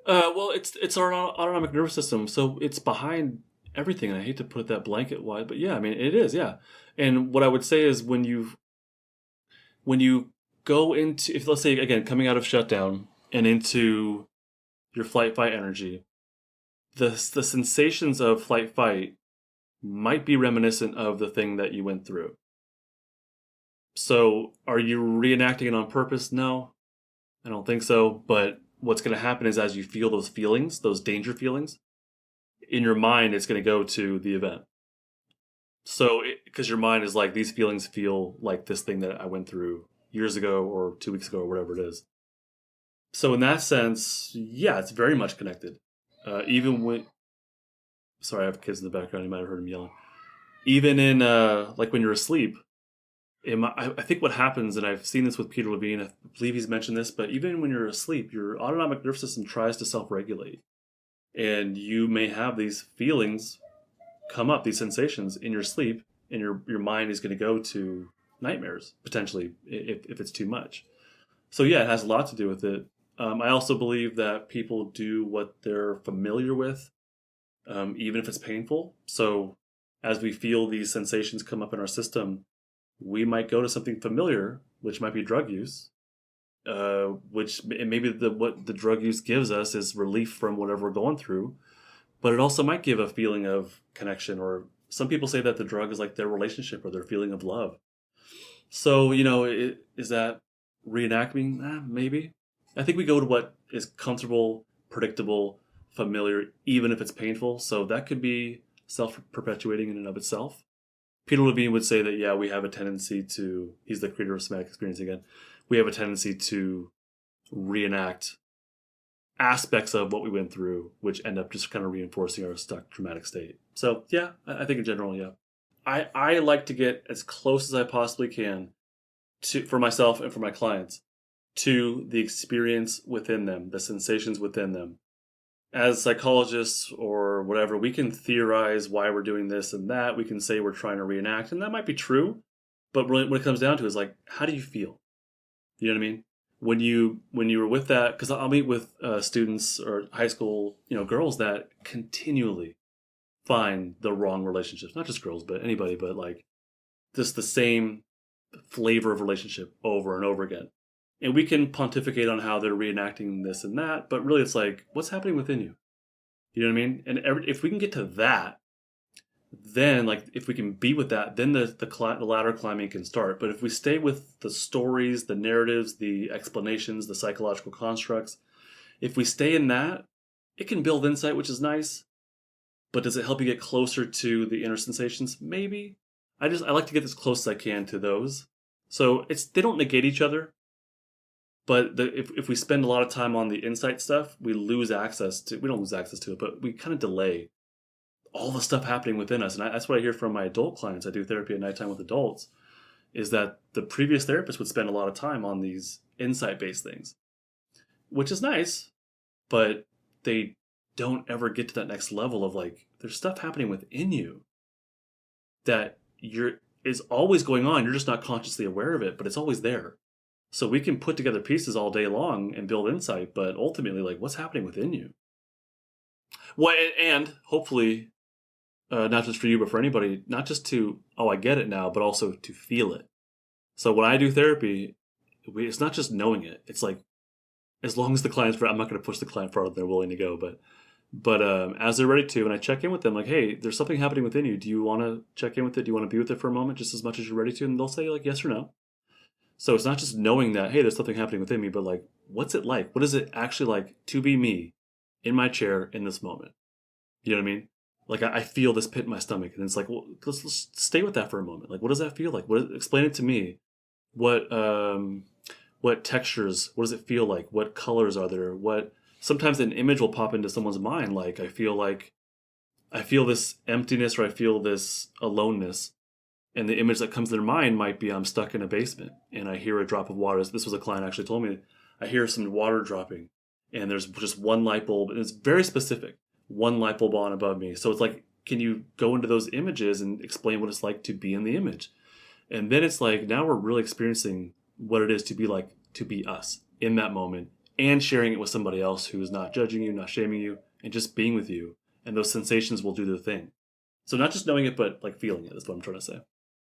Well, it's our autonomic nervous system, so it's behind everything. And I hate to put it that blanket wide, but yeah, I mean it is, yeah. And what I would say is when you go into, if let's say again coming out of shutdown and into your flight fight energy, the sensations of flight fight might be reminiscent of the thing that you went through. So, are you reenacting it on purpose? No, I don't think so. But what's going to happen is as you feel those feelings, those danger feelings, in your mind, it's going to go to the event. So, because your mind is like, these feelings feel like this thing that I went through years ago or 2 weeks ago or whatever it is. So, in that sense, yeah, it's very much connected. Even when, sorry, I have kids in the background. You might have heard them yelling. Even in, like when you're asleep, I think what happens, and I've seen this with Peter Levine, I believe he's mentioned this, but even when you're asleep, your autonomic nervous system tries to self regulate. And you may have these feelings come up, these sensations in your sleep, and your mind is going to go to nightmares, potentially, if it's too much. So, yeah, it has a lot to do with it. I also believe that people do what they're familiar with, even if it's painful. So, as we feel these sensations come up in our system, we might go to something familiar, which might be drug use, which maybe what the drug use gives us is relief from whatever we're going through, but it also might give a feeling of connection. Or some people say that the drug is like their relationship or their feeling of love. So is that reenactment? Maybe. I think we go to what is comfortable, predictable, familiar, even if it's painful. So that could be self-perpetuating in and of itself. Peter Levine would say that, yeah, we have a tendency to, he's the creator of somatic experience again, we have a tendency to reenact aspects of what we went through, which end up just kind of reinforcing our stuck traumatic state. So, yeah, I think in general, yeah. I like to get as close as I possibly can to, for myself and for my clients, to the experience within them, the sensations within them. As psychologists or whatever, we can theorize why we're doing this and that. We can say we're trying to reenact, and that might be true. But really, what it comes down to is like, how do you feel? You know what I mean? When you were with that, because I'll meet with students or high school girls that continually find the wrong relationships. Not just girls, but anybody. But like just the same flavor of relationship over and over again. And we can pontificate on how they're reenacting this and that, but really it's like, what's happening within you? You know what I mean? And if we can get to that, then like if we can be with that, then the ladder climbing can start. But if we stay with the stories, the narratives, the explanations, the psychological constructs, if we stay in that, it can build insight, which is nice. But does it help you get closer to the inner sensations? Maybe. I like to get as close as I can to those. So they don't negate each other. But if we spend a lot of time on the insight stuff, we don't lose access to it, but we kind of delay all the stuff happening within us. And that's what I hear from my adult clients. I do therapy at nighttime with adults, is that the previous therapist would spend a lot of time on these insight-based things, which is nice, but they don't ever get to that next level of like, there's stuff happening within you that is always going on. You're just not consciously aware of it, but it's always there. So we can put together pieces all day long and build insight, but ultimately, like, what's happening within you? Well, and hopefully, not just for you, but for anybody, not just to, oh, I get it now, but also to feel it. So when I do therapy, it's not just knowing it. It's like, as long as the client's, I'm not going to push the client farther than they're willing to go, but as they're ready to, and I check in with them, like, hey, there's something happening within you. Do you want to check in with it? Do you want to be with it for a moment, just as much as you're ready to? And they'll say like yes or no. So it's not just knowing that, hey, there's something happening within me, but like, what's it like? What is it actually like to be me in my chair in this moment? You know what I mean? Like, I feel this pit in my stomach, and it's like, well, let's stay with that for a moment. Like, what does that feel like? Explain it to me. What textures? What does it feel like? What colors are there? Sometimes an image will pop into someone's mind. Like, I feel this emptiness, or I feel this aloneness. And the image that comes to their mind might be, I'm stuck in a basement and I hear a drop of water. This was a client actually told me, I hear some water dropping and there's just one light bulb, and it's very specific, one light bulb on above me. So it's like, can you go into those images and explain what it's like to be in the image? And then it's like, now we're really experiencing what it is to be like, to be us in that moment and sharing it with somebody else who is not judging you, not shaming you, and just being with you. And those sensations will do their thing. So not just knowing it, but like feeling it is what I'm trying to say.